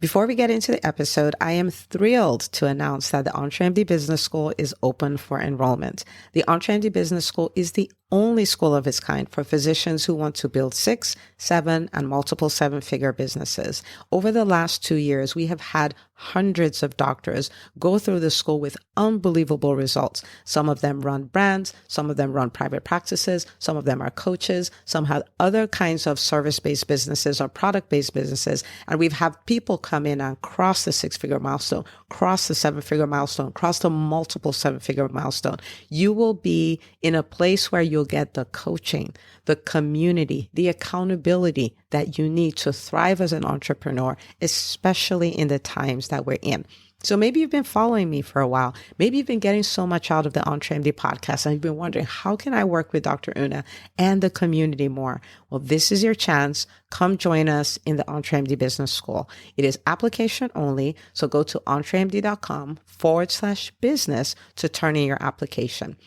Before we get into the episode, I am thrilled to announce that the EntreMD Business School is open for enrollment. The EntreMD Business School is the only school of its kind for physicians who want to build 6, 7, and multiple 7-figure businesses. Over the last 2 years, we have had hundreds of doctors go through the school with unbelievable results. Some of them run brands, some of them run private practices, some of them are coaches, some have other kinds of service-based businesses or product-based businesses. And we've had people come in and cross the 6-figure milestone, cross the 7-figure milestone, cross the multiple 7-figure milestone. You will be in a place where you'll get the coaching, the community, the accountability that you need to thrive as an entrepreneur, especially in the times that we're in. So maybe you've been following me for a while. Maybe you've been getting so much out of the EntreMD podcast and you've been wondering, how can I work with Dr. Una and the community more? Well, this is your chance. Come join us in the EntreMD Business School. It is application only. So go to entremd.com/business to turn in your application.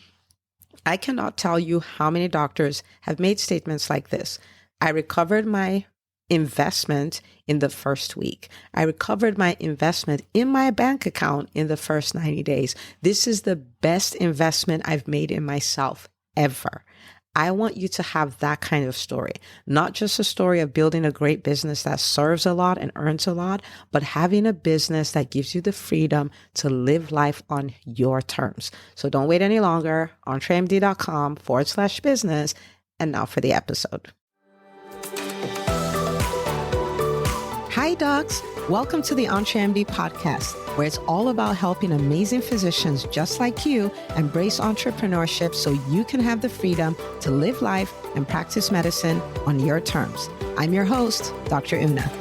I cannot tell you how many doctors have made statements like this. I recovered my investment in the first week. I recovered my investment in my bank account in the first 90 days. This is the best investment I've made in myself ever. I want you to have that kind of story, not just a story of building a great business that serves a lot and earns a lot, but having a business that gives you the freedom to live life on your terms. So don't wait any longer. entremd.com/business. And now for the episode. Hi, docs. Welcome to the EntreMD podcast, where it's all about helping amazing physicians just like you embrace entrepreneurship so you can have the freedom to live life and practice medicine on your terms. I'm your host, Dr. Una.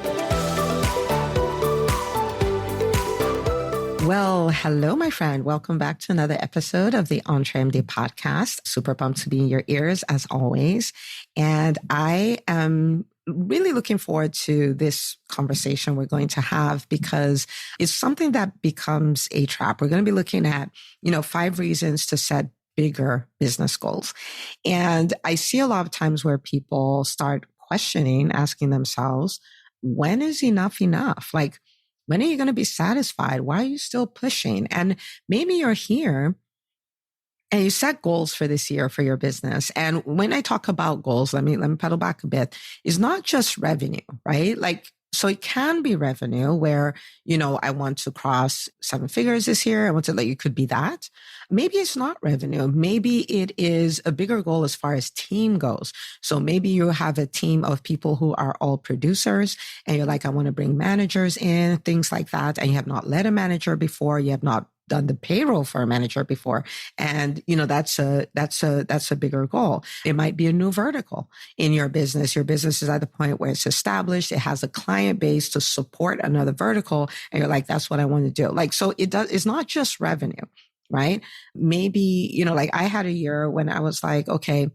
Well, hello, my friend. Welcome back to another episode of the EntreMD podcast. Super pumped to be in your ears as always. And I am really looking forward to this conversation we're going to have because it's something that becomes a trap. We're going to be looking at, 5 reasons to set bigger business goals. And I see a lot of times where people start questioning, asking themselves, when is enough enough? Like, when are you going to be satisfied? Why are you still pushing? And maybe you're here and you set goals for this year for your business. And when I talk about goals, let me pedal back a bit, is not just revenue, right? So it can be revenue where, I want to cross 7 figures this year. I want to you could be that. Maybe it's not revenue. Maybe it is a bigger goal as far as team goes. So maybe you have a team of people who are all producers and you're like, I want to bring managers in, things like that. And you have not led a manager before. You have not done the payroll for a manager before. And, that's a bigger goal. It might be a new vertical in your business. Your business is at the point where it's established. It has a client base to support another vertical. And you're like, that's what I want to do. So it's not just revenue, right? Maybe, I had a year when I was like, okay,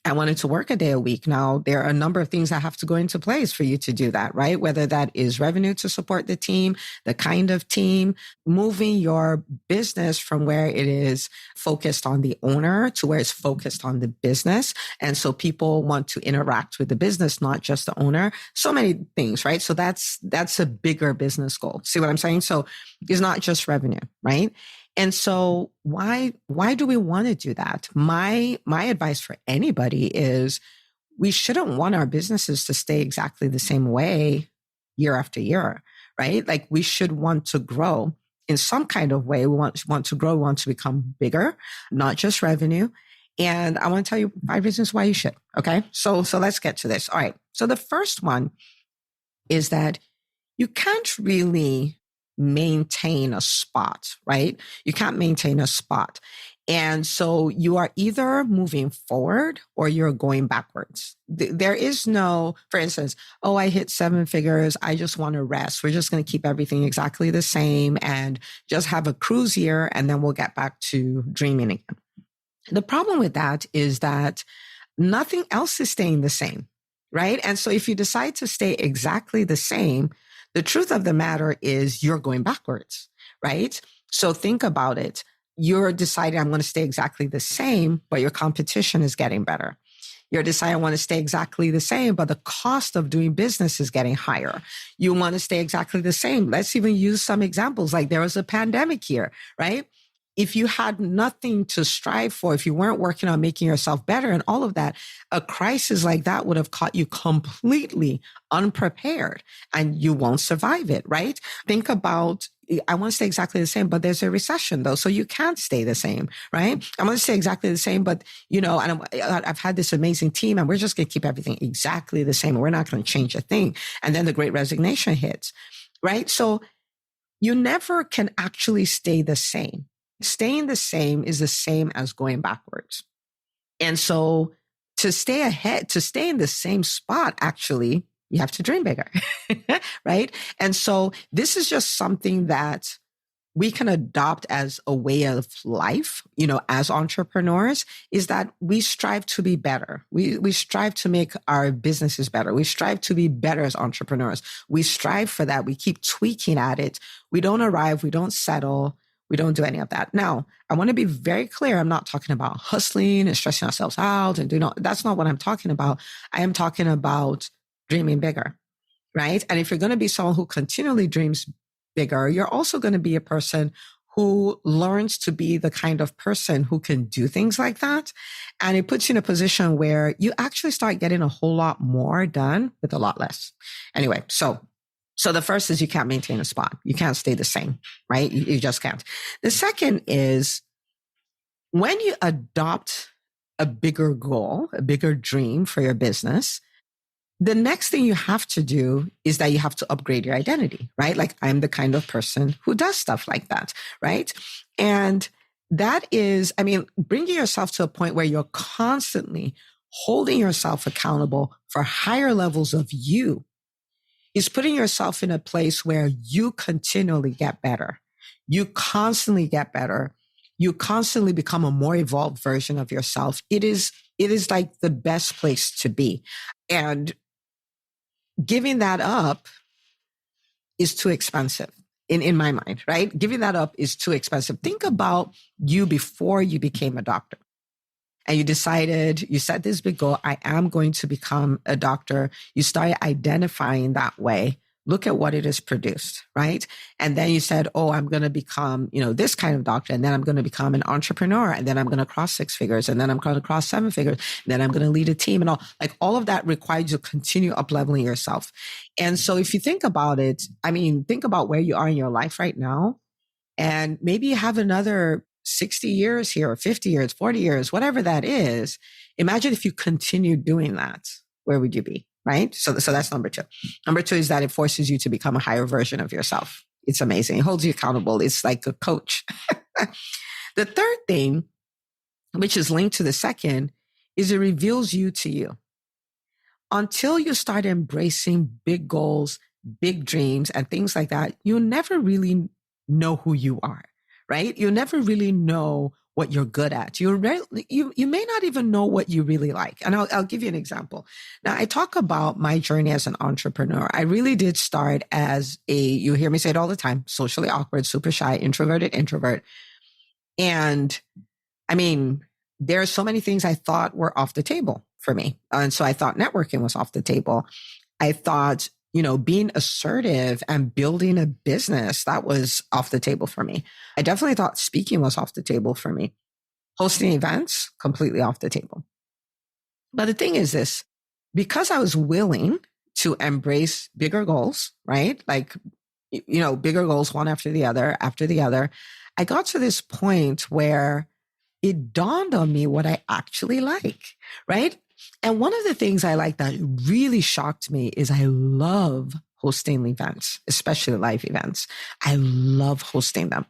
I wanted to work a day a week. Now, there are a number of things that have to go into place for you to do that, right? Whether that is revenue to support the team, the kind of team, moving your business from where it is focused on the owner to where it's focused on the business. And so people want to interact with the business, not just the owner. So many things, right? So that's a bigger business goal. See what I'm saying? So it's not just revenue, right? And so why do we want to do that? My advice for anybody is we shouldn't want our businesses to stay exactly the same way year after year, right? Like we should want to grow in some kind of way. We want to grow, we want to become bigger, not just revenue. And I want to tell you 5 reasons why you should. Okay. So let's get to this. All right. So the first one is that you can't really maintain a spot, right? You can't maintain a spot. And so you are either moving forward or you're going backwards. There is no, for instance, I hit 7 figures. I just want to rest. We're just going to keep everything exactly the same and just have a cruise year. And then we'll get back to dreaming again. The problem with that is that nothing else is staying the same, right? And so if you decide to stay exactly the same, the truth of the matter is you're going backwards, right? So think about it. You're deciding I'm going to stay exactly the same, but your competition is getting better. You're deciding, I want to stay exactly the same, but the cost of doing business is getting higher. You want to stay exactly the same. Let's even use some examples. Like there was a pandemic here, right? If you had nothing to strive for, if you weren't working on making yourself better and all of that, a crisis like that would have caught you completely unprepared and you won't survive it, right? Think about, I want to stay exactly the same, but there's a recession though. So you can't stay the same, right? I want to stay exactly the same, but and I've had this amazing team and we're just going to keep everything exactly the same. We're not going to change a thing. And then the great resignation hits, right? So you never can actually stay the same. Staying the same is the same as going backwards. And so to stay ahead, to stay in the same spot, actually, you have to dream bigger, right? And so this is just something that we can adopt as a way of life, as entrepreneurs, is that we strive to be better. We strive to make our businesses better. We strive to be better as entrepreneurs. We strive for that. We keep tweaking at it. We don't arrive. We don't settle. We don't do any of that. Now, I want to be very clear. I'm not talking about hustling and stressing ourselves out and that's not what I'm talking about. I am talking about dreaming bigger, right? And if you're going to be someone who continually dreams bigger, you're also going to be a person who learns to be the kind of person who can do things like that. And it puts you in a position where you actually start getting a whole lot more done with a lot less. Anyway, so the first is you can't maintain a spot. You can't stay the same, right? You just can't. The second is when you adopt a bigger goal, a bigger dream for your business, the next thing you have to do is that you have to upgrade your identity, right? Like I'm the kind of person who does stuff like that, right? And that is, bringing yourself to a point where you're constantly holding yourself accountable for higher levels of you is putting yourself in a place where you continually get better. You constantly get better. You constantly become a more evolved version of yourself. It is like the best place to be. And giving that up is too expensive in my mind, right? Giving that up is too expensive. Think about you before you became a doctor. And you decided, you set this big goal, I am going to become a doctor. You started identifying that way. Look at what it has produced, right? And then you said, I'm going to become, this kind of doctor. And then I'm going to become an entrepreneur. And then I'm going to cross 6 figures. And then I'm going to cross 7 figures. And then I'm going to lead a team and all of that requires you to continue up leveling yourself. And so if you think about it, think about where you are in your life right now. And maybe you have another 60 years here, or 50 years, 40 years, whatever that is. Imagine if you continued doing that, where would you be? Right? So that's number 2. Number 2 is that it forces you to become a higher version of yourself. It's amazing. It holds you accountable. It's like a coach. The third thing, which is linked to the second, is it reveals you to you. Until you start embracing big goals, big dreams, and things like that, you'll never really know who you are, right? You'll never really know what you're good at. You may not even know what you really like. And I'll give you an example. Now, I talk about my journey as an entrepreneur. I really did start as you hear me say it all the time, socially awkward, super shy, introverted introvert. And there are so many things I thought were off the table for me. And so I thought networking was off the table. I thought, being assertive and building a business, that was off the table for me. I definitely thought speaking was off the table for me. Hosting events, completely off the table. But the thing is this, because I was willing to embrace bigger goals, right? Like, bigger goals, one after the other, I got to this point where it dawned on me what I actually like, right? And one of the things I like that really shocked me is I love hosting events, especially live events. I love hosting them.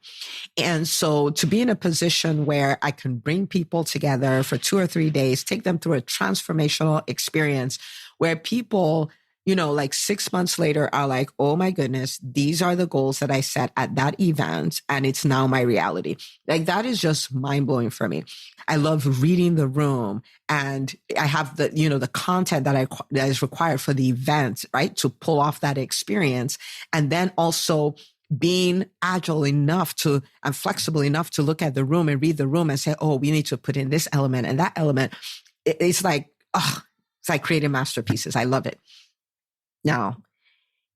And so to be in a position where I can bring people together for 2 or 3 days, take them through a transformational experience where people, 6 months later are like, oh my goodness, these are the goals that I set at that event. And it's now my reality. Like that is just mind blowing for me. I love reading the room and I have the content that is required for the event, right? To pull off that experience. And then also being agile enough and flexible enough to look at the room and read the room and say, oh, we need to put in this element and that element. It's like, Oh, it's like creating masterpieces. I love it. Now,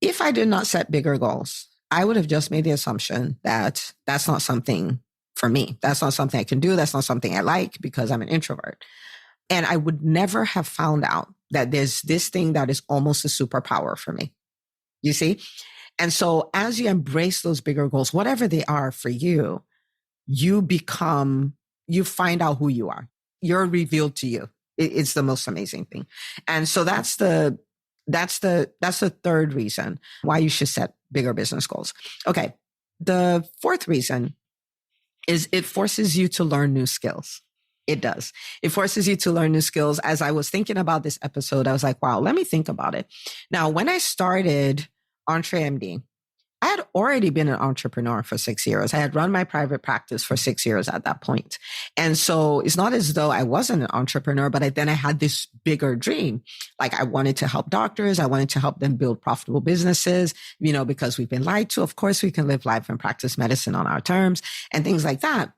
if I did not set bigger goals, I would have just made the assumption that that's not something for me. That's not something I can do. That's not something I like because I'm an introvert. And I would never have found out that there's this thing that is almost a superpower for me. You see? And so as you embrace those bigger goals, whatever they are for you, you find out who you are. You're revealed to you. It's the most amazing thing. And so that's the third reason why you should set bigger business goals. Okay. The fourth reason is it forces you to learn new skills. It does. It forces you to learn new skills. As I was thinking about this episode, I was like, wow, let me think about it. Now, when I started EntreMD, I had already been an entrepreneur for 6 years. I had run my private practice for 6 years at that point. And so it's not as though I wasn't an entrepreneur, but then I had this bigger dream. Like I wanted to help doctors. I wanted to help them build profitable businesses, because we've been lied to. Of course, we can live life and practice medicine on our terms and things like that.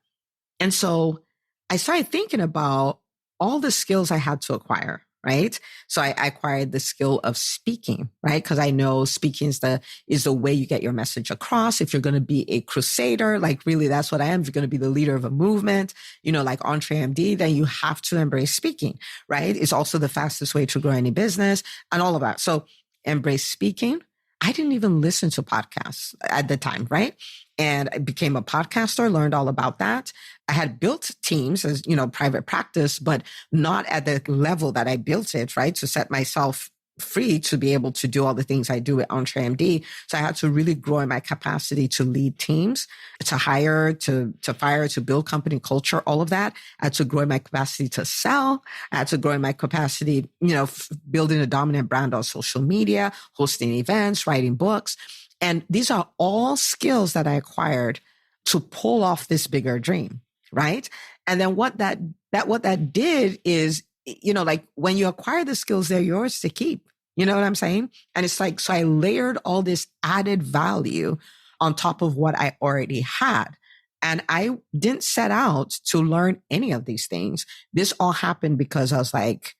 And so I started thinking about all the skills I had to acquire. Right. So I acquired the skill of speaking, right? Because I know speaking is the way you get your message across. If you're going to be a crusader, like really that's what I am. If you're going to be the leader of a movement, like EntreMD, then you have to embrace speaking, right? It's also the fastest way to grow any business and all of that. So embrace speaking. I didn't even listen to podcasts at the time, right? And I became a podcaster, learned all about that. I had built teams as, private practice, but not at the level that I built it, right? To set myself free to be able to do all the things I do at EntreMD. So I had to really grow in my capacity to lead teams, to hire, to fire, to build company culture, all of that. I had to grow in my capacity to sell. I had to grow in my capacity, building a dominant brand on social media, hosting events, writing books. And these are all skills that I acquired to pull off this bigger dream, right? And then what that did is, like when you acquire the skills, they're yours to keep. You know what I'm saying? And it's like, so I layered all this added value on top of what I already had. And I didn't set out to learn any of these things. This all happened because I was like,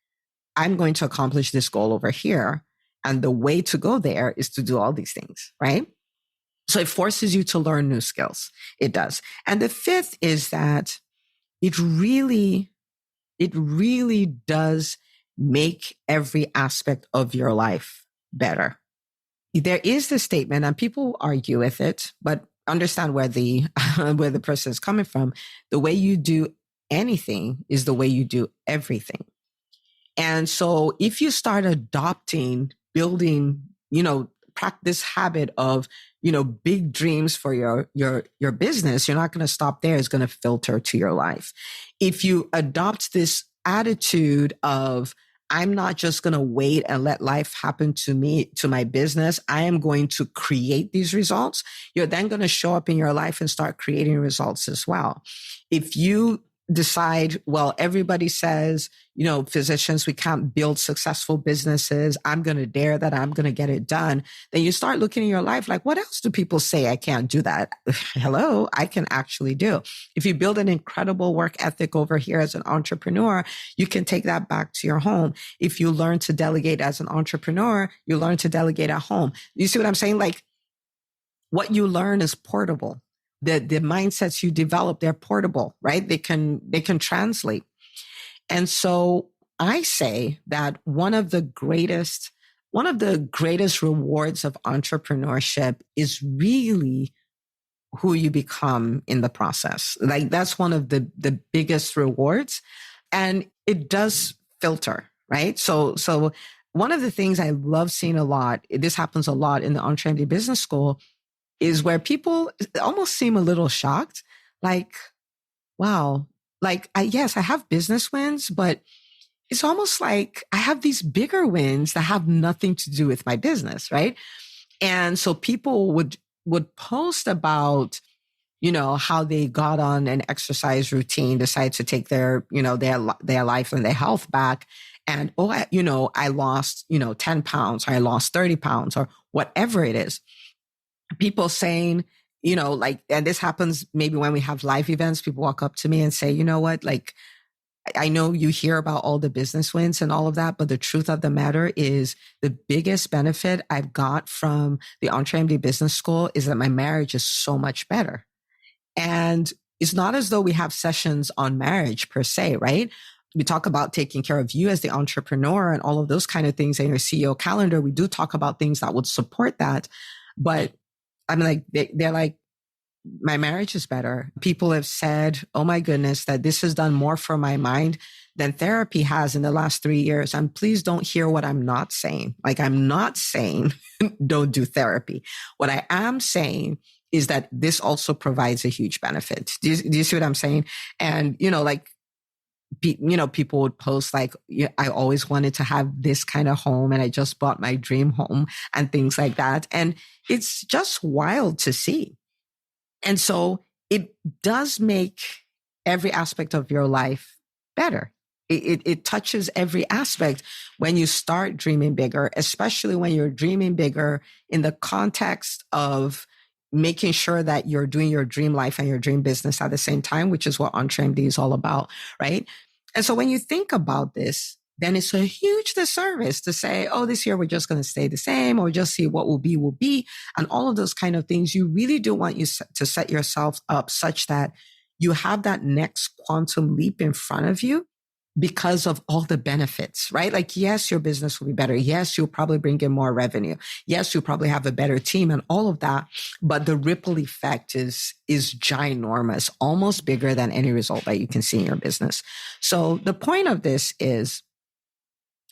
I'm going to accomplish this goal over here. And the way to go there is to do all these things, right? So it forces you to learn new skills. It does. And the fifth is that it really does make every aspect of your life better. There is this statement, and people argue with it, but understand where the person is coming from. The way you do anything is the way you do everything. And so if you start adopting, building, practice habit of, big dreams for your business, you're not going to stop there. It's going to filter to your life. If you adopt this attitude of, I'm not just going to wait and let life happen to me, to my business. I am going to create these results. You're then going to show up in your life and start creating results as well. If you decide, well, everybody says, physicians, we can't build successful businesses. I'm going to dare that. I'm going to get it done. Then you start looking in your life like, what else do people say I can't do that? Hello, I can actually do. If you build an incredible work ethic over here as an entrepreneur, you can take that back to your home. If you learn to delegate as an entrepreneur, you learn to delegate at home. You see what I'm saying? Like what you learn is portable. The mindsets you develop, they're portable, right? They can translate. And so I say that one of the greatest rewards of entrepreneurship is really who you become in the process. Like that's one of the biggest rewards. And it does filter, right? So one of the things I love seeing a lot, this happens a lot in the EntreMD Business School, is where people almost seem a little shocked. Like, wow, like I have business wins, but it's almost like I have these bigger wins that have nothing to do with my business, right? And so people would post about, how they got on an exercise routine, decide to take their life and their health back. And, I lost, 10 pounds, or I lost 30 pounds, or whatever it is. People saying, and this happens maybe when we have live events, people walk up to me and say, you know what, like, I know you hear about all the business wins and all of that, but the truth of the matter is the biggest benefit I've got from the EntreMD Business School is that my marriage is so much better. And it's not as though we have sessions on marriage per se, right? We talk about taking care of you as the entrepreneur and all of those kind of things in your CEO calendar. We do talk about things that would support that. But I'm like, they're like, my marriage is better. People have said, oh my goodness, that this has done more for my mind than therapy has in the last 3 years. And please don't hear what I'm not saying. Like, I'm not saying don't do therapy. What I am saying is that this also provides a huge benefit. Do you see what I'm saying? And, like, people would post like, I always wanted to have this kind of home and I just bought my dream home and things like that. And it's just wild to see. And so it does make every aspect of your life better. It touches every aspect when you start dreaming bigger, especially when you're dreaming bigger in the context of making sure that you're doing your dream life and your dream business at the same time, which is what EntreMD is all about, right? And so when you think about this, then it's a huge disservice to say, oh, this year we're just going to stay the same or just see what will be, and all of those kind of things. You really do want you to set yourself up such that you have that next quantum leap in front of you because of all the benefits, right? Like, yes, your business will be better. Yes, you'll probably bring in more revenue. Yes, you'll probably have a better team and all of that. But the ripple effect is ginormous, almost bigger than any result that you can see in your business. So the point of this is,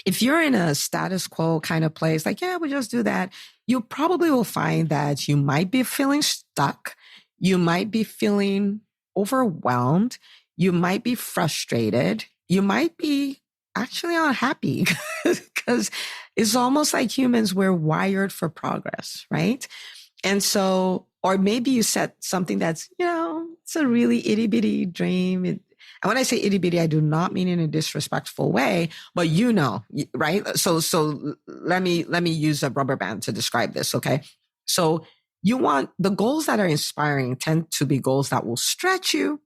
if you're in a status quo kind of place, like, yeah, we'll just do that, you probably will find that you might be feeling stuck. You might be feeling overwhelmed. You might be frustrated. You might be actually unhappy because it's almost like humans, we're wired for progress, right? And so, or maybe you set something that's, it's a really itty bitty dream. And when I say itty bitty, I do not mean in a disrespectful way, but right? So let me use a rubber band to describe this. Okay. So you want the goals that are inspiring tend to be goals that will stretch you,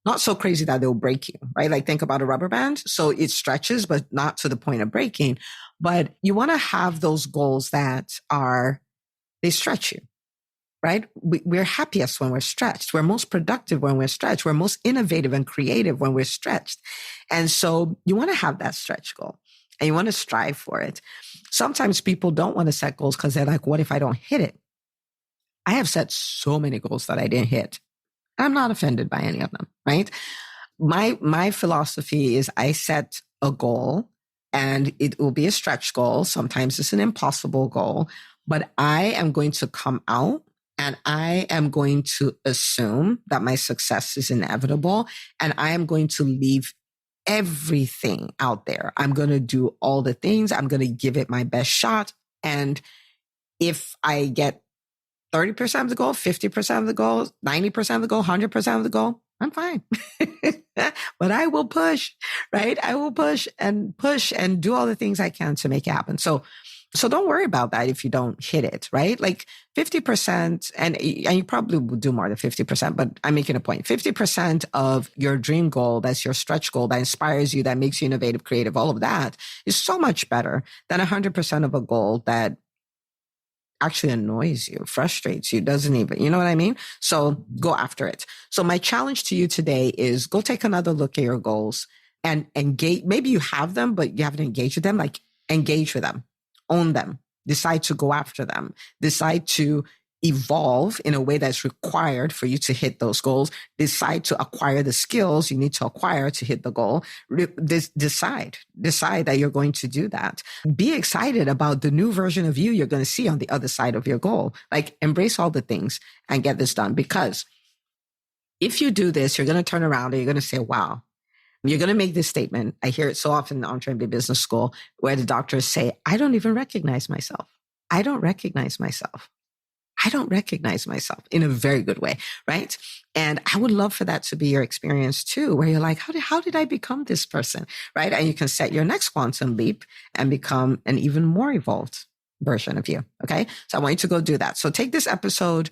not so crazy that they'll break you, right? Like, think about a rubber band. So it stretches, but not to the point of breaking. But you want to have those goals that they stretch you, right? We're happiest when we're stretched. We're most productive when we're stretched. We're most innovative and creative when we're stretched. And so you want to have that stretch goal and you want to strive for it. Sometimes people don't want to set goals because they're like, what if I don't hit it? I have set so many goals that I didn't hit. I'm not offended by any of them, right? My philosophy is I set a goal and it will be a stretch goal. Sometimes it's an impossible goal, but I am going to come out and I am going to assume that my success is inevitable and I am going to leave everything out there. I'm going to do all the things. I'm going to give it my best shot. And if I get 30% of the goal, 50% of the goal, 90% of the goal, 100% of the goal, I'm fine. But I will push, right? I will push and do all the things I can to make it happen. So don't worry about that if you don't hit it, right? Like 50%, and you probably will do more than 50%, but I'm making a point. 50% of your dream goal, that's your stretch goal, that inspires you, that makes you innovative, creative, all of that is so much better than 100% of a goal that actually annoys you, frustrates you, doesn't even, you know what I mean? So go after it. So my challenge to you today is go take another look at your goals and engage. Maybe you have them, but you haven't engaged with them. Like, engage with them, own them, decide to go after them, decide to evolve in a way that's required for you to hit those goals, decide to acquire the skills you need to acquire to hit the goal. Decide that you're going to do that. Be excited about the new version of you you're going to see on the other side of your goal. Like, embrace all the things and get this done. Because if you do this, you're going to turn around and you're going to say, wow. You're going to make this statement. I hear it so often in the EntreMD Business School where the doctors say, I don't even recognize myself. I don't recognize myself. I don't recognize myself, in a very good way, right? And I would love for that to be your experience too, where you're like, how did I become this person, right? And you can set your next quantum leap and become an even more evolved version of you. Okay. So I want you to go do that. So take this episode,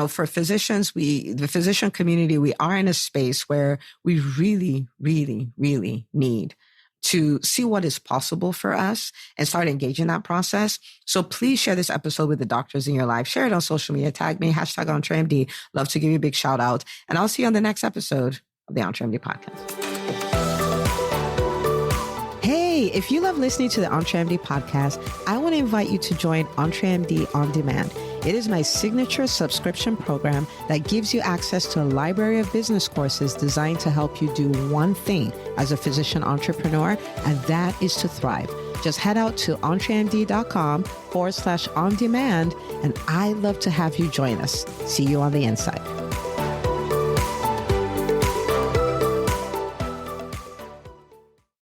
for physicians, the physician community, we are in a space where we really, really, really need to see what is possible for us and start engaging that process. So please share this episode with the doctors in your life. Share it on social media. Tag me, #EntreMD. Love to give you a big shout out. And I'll see you on the next episode of the EntreMD podcast. Hey, if you love listening to the EntreMD podcast, I want to invite you to join EntreMD On Demand. It is my signature subscription program that gives you access to a library of business courses designed to help you do one thing as a physician entrepreneur, and that is to thrive. Just head out to entremd.com/on demand, and I'd love to have you join us. See you on the inside.